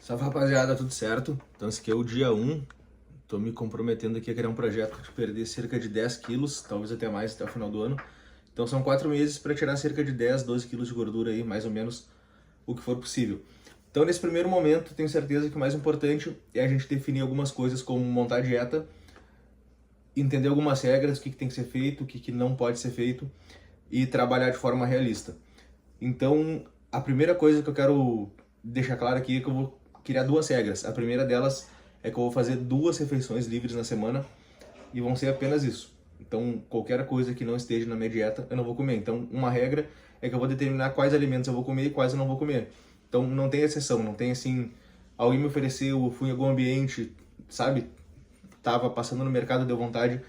Salve, rapaziada, tudo certo? Então esse aqui é o dia 1, tô me comprometendo aqui a criar um projeto de perder cerca de 10 quilos, talvez até mais até o final do ano. Então são 4 meses para tirar cerca de 10, 12 quilos de gordura aí, mais ou menos o que for possível. Então nesse primeiro momento, tenho certeza que o mais importante é a gente definir algumas coisas como montar dieta, entender algumas regras, o que tem que ser feito, o que não pode ser feito e trabalhar de forma realista. Então a primeira coisa que eu quero deixar claro aqui é que eu vou criar duas regras. A primeira delas é que eu vou fazer 2 refeições livres na semana e vão ser apenas isso. Então, qualquer coisa que não esteja na minha dieta, eu não vou comer. Então, uma regra é que eu vou determinar quais alimentos eu vou comer e quais eu não vou comer. Então, não tem exceção, não tem assim, alguém me ofereceu, eu fui em algum ambiente, sabe? Tava passando no mercado, deu vontade.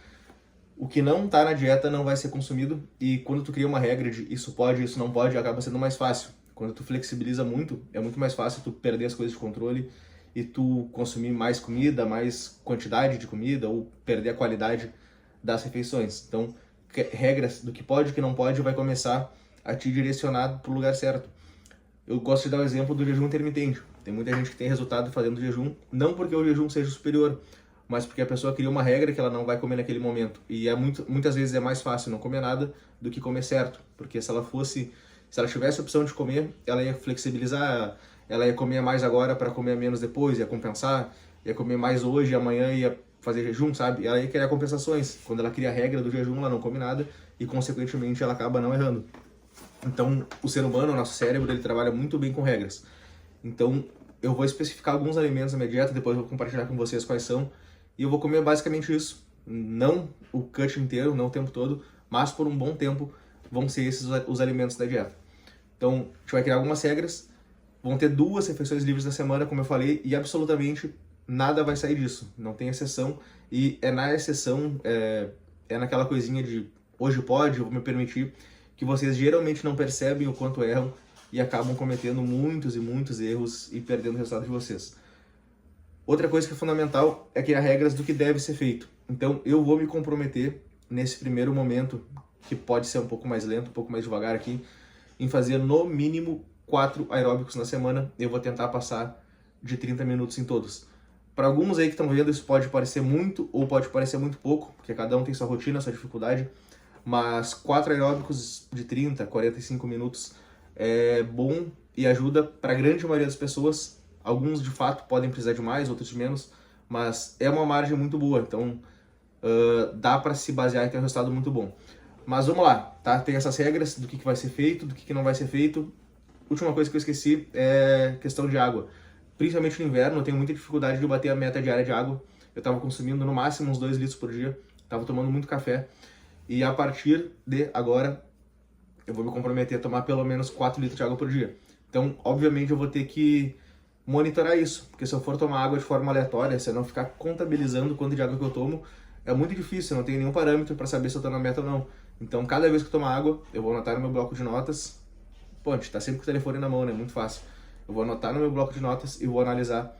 O que não tá na dieta não vai ser consumido e quando tu cria uma regra de isso pode, isso não pode, acaba sendo mais fácil. Quando tu flexibiliza muito, é muito mais fácil tu perder as coisas de controle e tu consumir mais comida, mais quantidade de comida ou perder a qualidade das refeições. Então, regras do que pode e que não pode vai começar a te direcionar para o lugar certo. Eu gosto de dar o exemplo do jejum intermitente. Tem muita gente que tem resultado fazendo jejum, não porque o jejum seja superior, mas porque a pessoa cria uma regra que ela não vai comer naquele momento. E muitas vezes é mais fácil não comer nada do que comer certo, porque se ela tivesse a opção de comer, ela ia flexibilizar, ela ia comer mais agora para comer menos depois, ia compensar, ia comer mais hoje, amanhã ia fazer jejum, sabe? Ela ia criar compensações. Quando ela cria a regra do jejum, ela não come nada e, consequentemente, ela acaba não errando. Então, o ser humano, o nosso cérebro, ele trabalha muito bem com regras. Então, eu vou especificar alguns alimentos na minha dieta, depois eu vou compartilhar com vocês quais são, e eu vou comer basicamente isso. Não o cut inteiro, não o tempo todo, mas por um bom tempo vão ser esses os alimentos da dieta. Então, a gente vai criar algumas regras, vão ter 2 refeições livres na semana, como eu falei, e absolutamente nada vai sair disso, não tem exceção, e é na exceção, é naquela coisinha de hoje pode, eu vou me permitir, que vocês geralmente não percebem o quanto erram e acabam cometendo muitos e muitos erros e perdendo o resultado de vocês. Outra coisa que é fundamental é criar regras do que deve ser feito. Então, eu vou me comprometer nesse primeiro momento, que pode ser um pouco mais lento, um pouco mais devagar aqui, em fazer no mínimo 4 aeróbicos na semana. Eu vou tentar passar de 30 minutos em todos. Para alguns aí que estão vendo, isso pode parecer muito ou pode parecer muito pouco, porque cada um tem sua rotina, sua dificuldade, mas 4 aeróbicos de 30, 45 minutos é bom e ajuda para a grande maioria das pessoas. Alguns de fato podem precisar de mais, outros de menos, mas é uma margem muito boa, então dá para se basear e ter um resultado muito bom. Mas vamos lá, tá? Tem essas regras do que vai ser feito, do que não vai ser feito. Última coisa que eu esqueci é questão de água. Principalmente no inverno, eu tenho muita dificuldade de bater a meta diária de água. Eu estava consumindo no máximo uns 2 litros por dia, estava tomando muito café. E a partir de agora, eu vou me comprometer a tomar pelo menos 4 litros de água por dia. Então, obviamente, eu vou ter que monitorar isso, porque se eu for tomar água de forma aleatória, se eu não ficar contabilizando o quanto de água que eu tomo, é muito difícil, eu não tenho nenhum parâmetro para saber se eu estou na meta ou não. Então, cada vez que eu tomar água, eu vou anotar no meu bloco de notas. Pô, a gente tá sempre com o telefone na mão, né? Muito fácil. Eu vou anotar no meu bloco de notas e vou analisar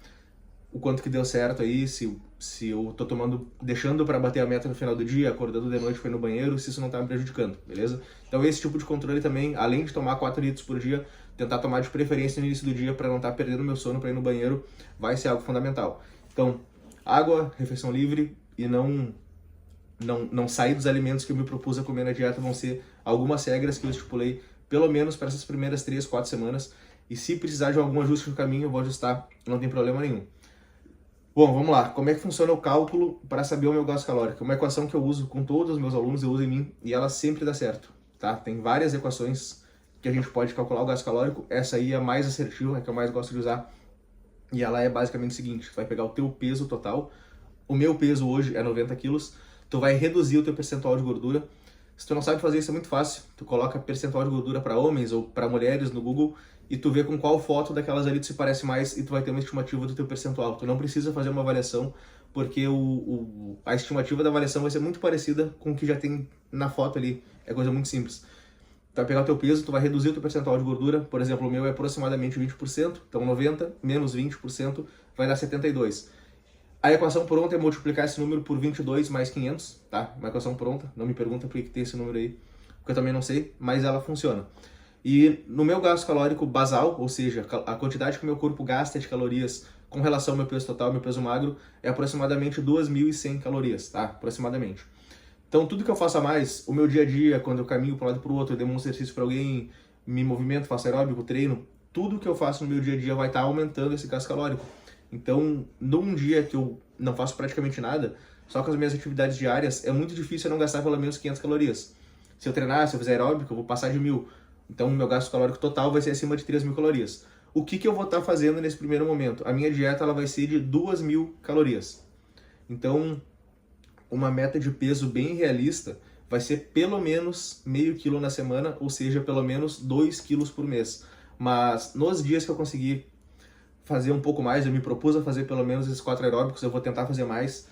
o quanto que deu certo aí, se eu tô tomando, deixando para bater a meta no final do dia, acordando de noite, foi no banheiro, se isso não tá me prejudicando, beleza? Então esse tipo de controle também, além de tomar 4 litros por dia, tentar tomar de preferência no início do dia para não estar perdendo meu sono para ir no banheiro, vai ser algo fundamental. Então, água, refeição livre e não sair dos alimentos que eu me propus a comer na dieta vão ser algumas regras que eu estipulei, pelo menos para essas primeiras 3, 4 semanas. E se precisar de algum ajuste no caminho, eu vou ajustar, não tem problema nenhum. Bom, vamos lá. Como é que funciona o cálculo para saber o meu gasto calórico? Uma equação que eu uso com todos os meus alunos, eu uso em mim, e ela sempre dá certo, tá? Tem várias equações que a gente pode calcular o gasto calórico. Essa aí é a mais assertiva, é a que eu mais gosto de usar. E ela é basicamente o seguinte: tu vai pegar o teu peso total. O meu peso hoje é 90 quilos. Tu vai reduzir o teu percentual de gordura. Se tu não sabe fazer isso, é muito fácil. Tu coloca percentual de gordura para homens ou para mulheres no Google e tu vê com qual foto daquelas ali tu se parece mais e tu vai ter uma estimativa do teu percentual. Tu não precisa fazer uma avaliação, porque a estimativa da avaliação vai ser muito parecida com o que já tem na foto ali. É coisa muito simples. Tu vai pegar o teu peso, tu vai reduzir o teu percentual de gordura. Por exemplo, o meu é aproximadamente 20%, então 90 menos 20% vai dar 72. A equação pronta é multiplicar esse número por 22 mais 500, tá? Uma equação pronta, não me pergunta por que tem esse número aí, porque eu também não sei, mas ela funciona. E no meu gasto calórico basal, ou seja, a quantidade que o meu corpo gasta de calorias com relação ao meu peso total, meu peso magro, é aproximadamente 2.100 calorias, tá? Aproximadamente. Então, tudo que eu faço a mais, o meu dia a dia, quando eu caminho para um lado e para o outro, eu demonstro exercício para alguém, me movimento, faço aeróbico, treino, tudo que eu faço no meu dia a dia vai estar aumentando esse gasto calórico. Então, num dia que eu não faço praticamente nada, só com as minhas atividades diárias, é muito difícil eu não gastar pelo menos 500 calorias. Se eu treinar, se eu fizer aeróbico, eu vou passar de 1.000. Então, o meu gasto calórico total vai ser acima de 3.000 calorias. O que eu vou estar fazendo nesse primeiro momento? A minha dieta ela vai ser de 2.000 calorias. Então, uma meta de peso bem realista vai ser pelo menos meio quilo na semana, ou seja, pelo menos 2 quilos por mês. Mas nos dias que eu conseguir fazer um pouco mais, eu me propus a fazer pelo menos esses 4 aeróbicos, eu vou tentar fazer mais.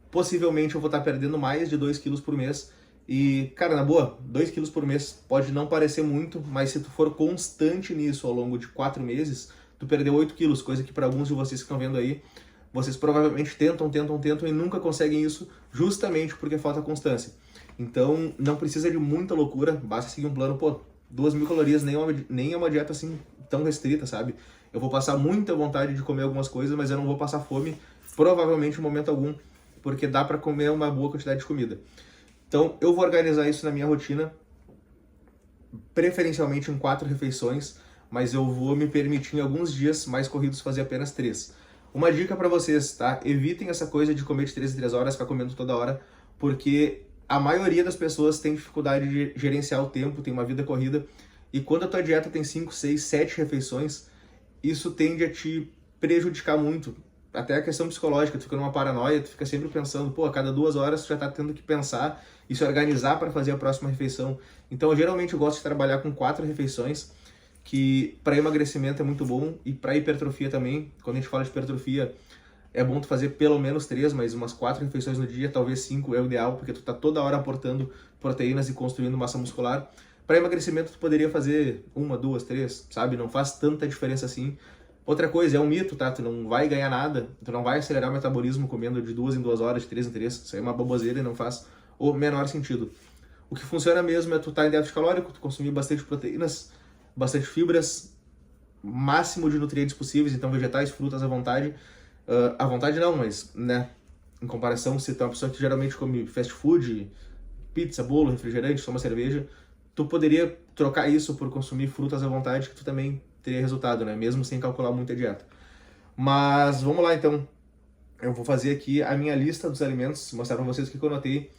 Possivelmente eu vou estar perdendo mais de 2 quilos por mês. E, cara, na boa, 2 quilos por mês pode não parecer muito, mas se tu for constante nisso ao longo de 4 meses, tu perdeu 8 quilos, coisa que para alguns de vocês que estão vendo aí, vocês provavelmente tentam e nunca conseguem isso justamente porque falta constância. Então, não precisa de muita loucura, basta seguir um plano, 2.000 calorias nem é uma dieta assim tão restrita, sabe? Eu vou passar muita vontade de comer algumas coisas, mas eu não vou passar fome, provavelmente em momento algum, porque dá para comer uma boa quantidade de comida. Então, eu vou organizar isso na minha rotina, preferencialmente em 4 refeições, mas eu vou me permitir em alguns dias mais corridos fazer apenas 3. Uma dica para vocês, tá? Evitem essa coisa de comer de 3 em 3 horas, ficar comendo toda hora, porque a maioria das pessoas tem dificuldade de gerenciar o tempo, tem uma vida corrida, e quando a tua dieta tem 5, 6, 7 refeições, isso tende a te prejudicar muito. Até a questão psicológica, tu fica numa paranoia, tu fica sempre pensando, a cada 2 horas tu já tá tendo que pensar e se organizar para fazer a próxima refeição. Então, geralmente eu gosto de trabalhar com 4 refeições, que para emagrecimento é muito bom e para hipertrofia também. Quando a gente fala de hipertrofia, é bom tu fazer pelo menos 3, mas umas 4 refeições no dia, talvez 5 é o ideal, porque tu tá toda hora aportando proteínas e construindo massa muscular. Para emagrecimento tu poderia fazer 1, 2, 3, sabe? Não faz tanta diferença assim. Outra coisa, é um mito, tá? Tu não vai ganhar nada, tu não vai acelerar o metabolismo comendo de 2 em 2 horas, de 3 em 3. Isso aí é uma baboseira e não faz o menor sentido. O que funciona mesmo é tu estar em déficit calórico, tu consumir bastante proteínas, bastante fibras, máximo de nutrientes possíveis, então vegetais, frutas à vontade. À vontade não, mas, né, em comparação, se tu é uma pessoa que geralmente come fast food, pizza, bolo, refrigerante, toma cerveja, tu poderia trocar isso por consumir frutas à vontade, que tu também teria resultado, né, mesmo sem calcular muita dieta. Mas vamos lá então, eu vou fazer aqui a minha lista dos alimentos, mostrar pra vocês o que eu anotei,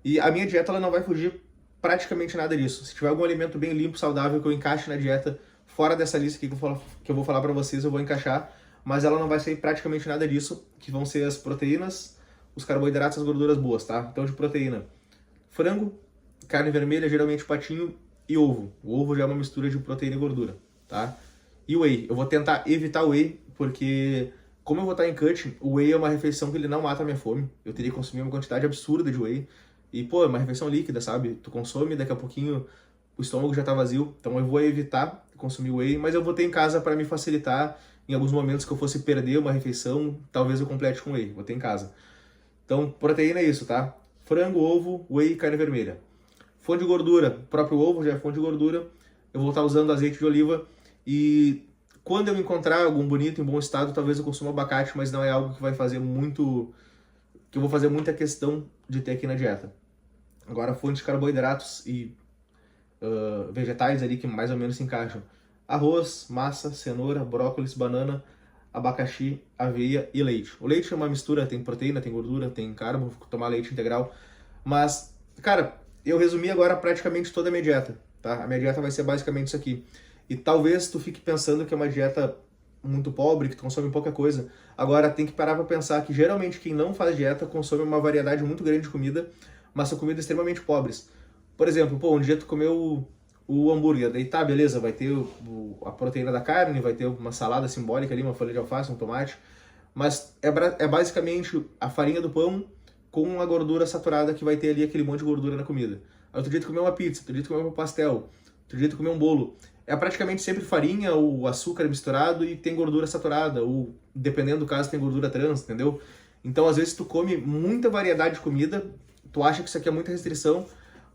e a minha dieta ela não vai fugir praticamente nada disso. Se tiver algum alimento bem limpo, saudável, que eu encaixe na dieta, fora dessa lista aqui que eu vou falar pra vocês, eu vou encaixar, mas ela não vai ser praticamente nada disso, que vão ser as proteínas, os carboidratos, as gorduras boas, tá? Então de proteína, frango, carne vermelha, geralmente patinho e ovo. O ovo já é uma mistura de proteína e gordura, tá? E whey, eu vou tentar evitar o whey, porque como eu vou estar em cut, o whey é uma refeição que ele não mata a minha fome, eu teria que consumir uma quantidade absurda de whey, e é uma refeição líquida, sabe? Tu consome, daqui a pouquinho o estômago já tá vazio, então eu vou evitar consumir whey, mas eu vou ter em casa para me facilitar em alguns momentos que eu fosse perder uma refeição, talvez eu complete com whey, vou ter em casa. Então, proteína é isso, tá? Frango, ovo, whey e carne vermelha. Fonte de gordura, próprio ovo já é fonte de gordura, eu vou estar usando azeite de oliva e quando eu encontrar algum bonito, em bom estado, talvez eu consuma abacate, mas não é algo que vai fazer muito, que eu vou fazer muita questão de ter aqui na dieta. Agora, fonte de carboidratos e vegetais ali que mais ou menos se encaixam. Arroz, massa, cenoura, brócolis, banana, abacaxi, aveia e leite. O leite é uma mistura, tem proteína, tem gordura, tem carbo, vou tomar leite integral. Mas, cara, eu resumi agora praticamente toda a minha dieta, tá? A minha dieta vai ser basicamente isso aqui. E talvez tu fique pensando que é uma dieta muito pobre, que tu consome pouca coisa. Agora, tem que parar pra pensar que geralmente quem não faz dieta consome uma variedade muito grande de comida, mas são comidas extremamente pobres. Por exemplo, um dia tu comeu o hambúrguer, daí tá, beleza, vai ter a proteína da carne, vai ter uma salada simbólica ali, uma folha de alface, um tomate, mas é basicamente a farinha do pão com a gordura saturada que vai ter ali aquele monte de gordura na comida. Aí outro dia tu comeu uma pizza, outro dia tu comeu um pastel, outro dia tu comeu um bolo. É praticamente sempre farinha ou açúcar misturado e tem gordura saturada, ou dependendo do caso tem gordura trans, entendeu? Então às vezes tu come muita variedade de comida, tu acha que isso aqui é muita restrição,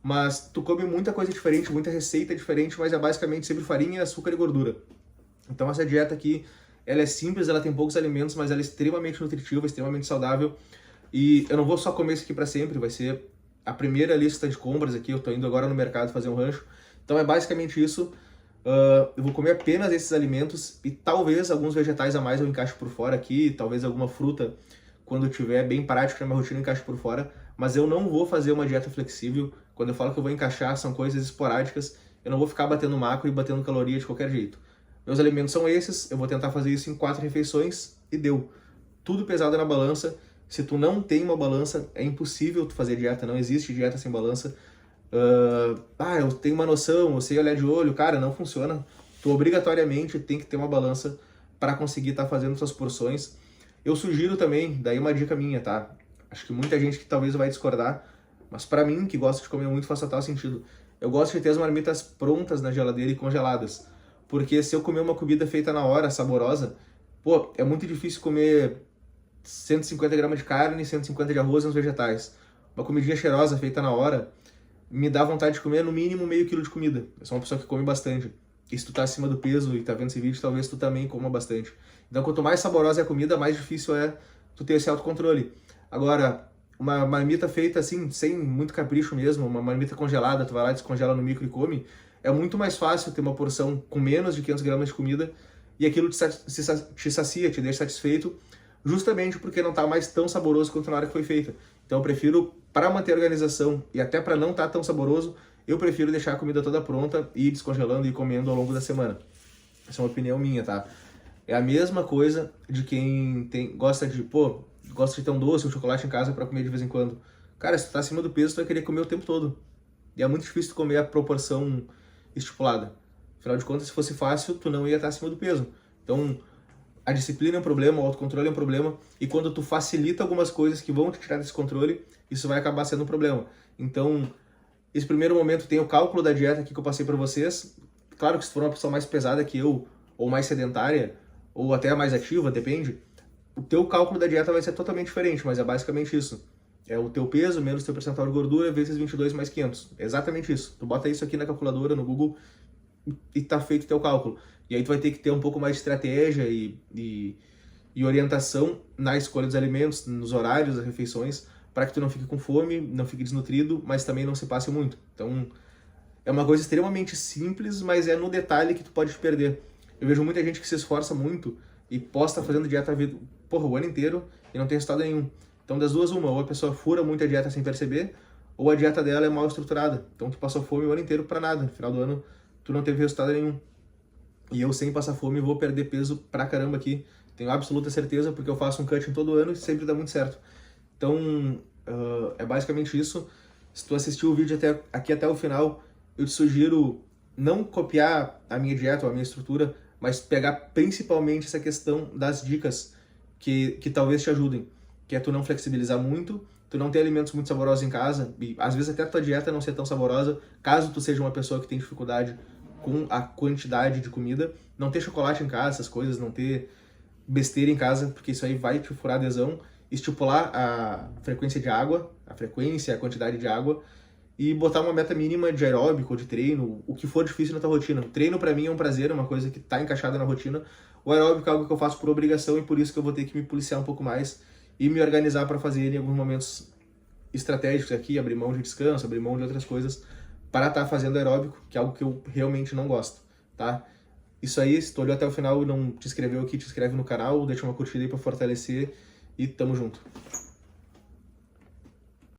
mas tu come muita coisa diferente, muita receita diferente, mas é basicamente sempre farinha, açúcar e gordura. Então essa dieta aqui, ela é simples, ela tem poucos alimentos, mas ela é extremamente nutritiva, extremamente saudável. E eu não vou só comer isso aqui para sempre, vai ser a primeira lista de compras aqui, eu tô indo agora no mercado fazer um rancho. Então é basicamente isso. Eu vou comer apenas esses alimentos e talvez alguns vegetais a mais eu encaixe por fora aqui, talvez alguma fruta, quando eu tiver bem prático na minha rotina, eu encaixe por fora. Mas eu não vou fazer uma dieta flexível. Quando eu falo que eu vou encaixar, são coisas esporádicas. Eu não vou ficar batendo macro e batendo caloria de qualquer jeito. Meus alimentos são esses, eu vou tentar fazer isso em 4 refeições e deu. Tudo pesado na balança. Se tu não tem uma balança, é impossível tu fazer dieta, não existe dieta sem balança. Eu tenho uma noção, eu sei olhar de olho, cara, não funciona. Tu obrigatoriamente tem que ter uma balança para conseguir estar fazendo suas porções. Eu sugiro também, daí uma dica minha, tá? Acho que muita gente que talvez vai discordar, mas para mim, que gosta de comer muito, faz total sentido. Eu gosto de ter as marmitas prontas na geladeira e congeladas. Porque se eu comer uma comida feita na hora, saborosa, pô, é muito difícil comer 150 gramas de carne, 150 de arroz e uns vegetais. Uma comidinha cheirosa feita na hora me dá vontade de comer no mínimo meio quilo de comida. Eu sou uma pessoa que come bastante. E se tu tá acima do peso e tá vendo esse vídeo, talvez tu também coma bastante. Então, quanto mais saborosa é a comida, mais difícil é tu ter esse autocontrole. Agora, uma marmita feita assim, sem muito capricho mesmo, uma marmita congelada, tu vai lá, descongela no micro e come, é muito mais fácil ter uma porção com menos de 500 gramas de comida e aquilo te sacia, te deixa satisfeito, justamente porque não tá mais tão saboroso quanto na hora que foi feita. Então eu prefiro, para manter a organização e até para não estar tão saboroso, eu prefiro deixar a comida toda pronta e ir descongelando e ir comendo ao longo da semana. Essa é uma opinião minha, tá? É a mesma coisa de quem gosta de ter um doce, um chocolate em casa para comer de vez em quando. Cara, se tu tá acima do peso, tu vai querer comer o tempo todo. E é muito difícil tu comer a proporção estipulada. Afinal de contas, se fosse fácil, tu não ia estar acima do peso. Então, a disciplina é um problema, o autocontrole é um problema, e quando tu facilita algumas coisas que vão te tirar desse controle, isso vai acabar sendo um problema. Então, esse primeiro momento tem o cálculo da dieta aqui que eu passei para vocês. Claro que se for uma pessoa mais pesada que eu, ou mais sedentária, ou até mais ativa, depende, o teu cálculo da dieta vai ser totalmente diferente, mas é basicamente isso. É o teu peso menos o teu percentual de gordura vezes 22 mais 500. É exatamente isso. Tu bota isso aqui na calculadora, no Google, e tá feito o teu cálculo. E aí tu vai ter que ter um pouco mais de estratégia e orientação na escolha dos alimentos, nos horários das refeições, para que tu não fique com fome, não fique desnutrido, mas também não se passe muito. Então, é uma coisa extremamente simples, mas é no detalhe que tu pode te perder. Eu vejo muita gente que se esforça muito e posta fazendo dieta o ano inteiro e não tem resultado nenhum. Então, das duas, uma, ou a pessoa fura muito a dieta sem perceber, ou a dieta dela é mal estruturada. Então, tu passou fome o ano inteiro para nada. No final do ano, tu não teve resultado nenhum. E eu, sem passar fome, vou perder peso pra caramba aqui. Tenho absoluta certeza, porque eu faço um cutting todo ano e sempre dá muito certo. Então, é basicamente isso. Se tu assistiu o vídeo aqui até o final, eu te sugiro não copiar a minha dieta ou a minha estrutura, mas pegar principalmente essa questão das dicas que talvez te ajudem. Que é tu não flexibilizar muito, tu não ter alimentos muito saborosos em casa, e às vezes até a tua dieta não ser tão saborosa, caso tu seja uma pessoa que tem dificuldade com a quantidade de comida, não ter chocolate em casa, essas coisas, não ter besteira em casa, porque isso aí vai te furar a adesão, estipular a frequência de água, a quantidade de água, e botar uma meta mínima de aeróbico, de treino, o que for difícil na tua rotina. O treino pra mim é um prazer, é uma coisa que tá encaixada na rotina. O aeróbico é algo que eu faço por obrigação e por isso que eu vou ter que me policiar um pouco mais e me organizar para fazer em alguns momentos estratégicos aqui, abrir mão de descanso, abrir mão de outras coisas para estar fazendo aeróbico, que é algo que eu realmente não gosto, tá? Isso aí, se tu olhou até o final e não te inscreveu aqui, te inscreve no canal, deixa uma curtida aí para fortalecer e tamo junto.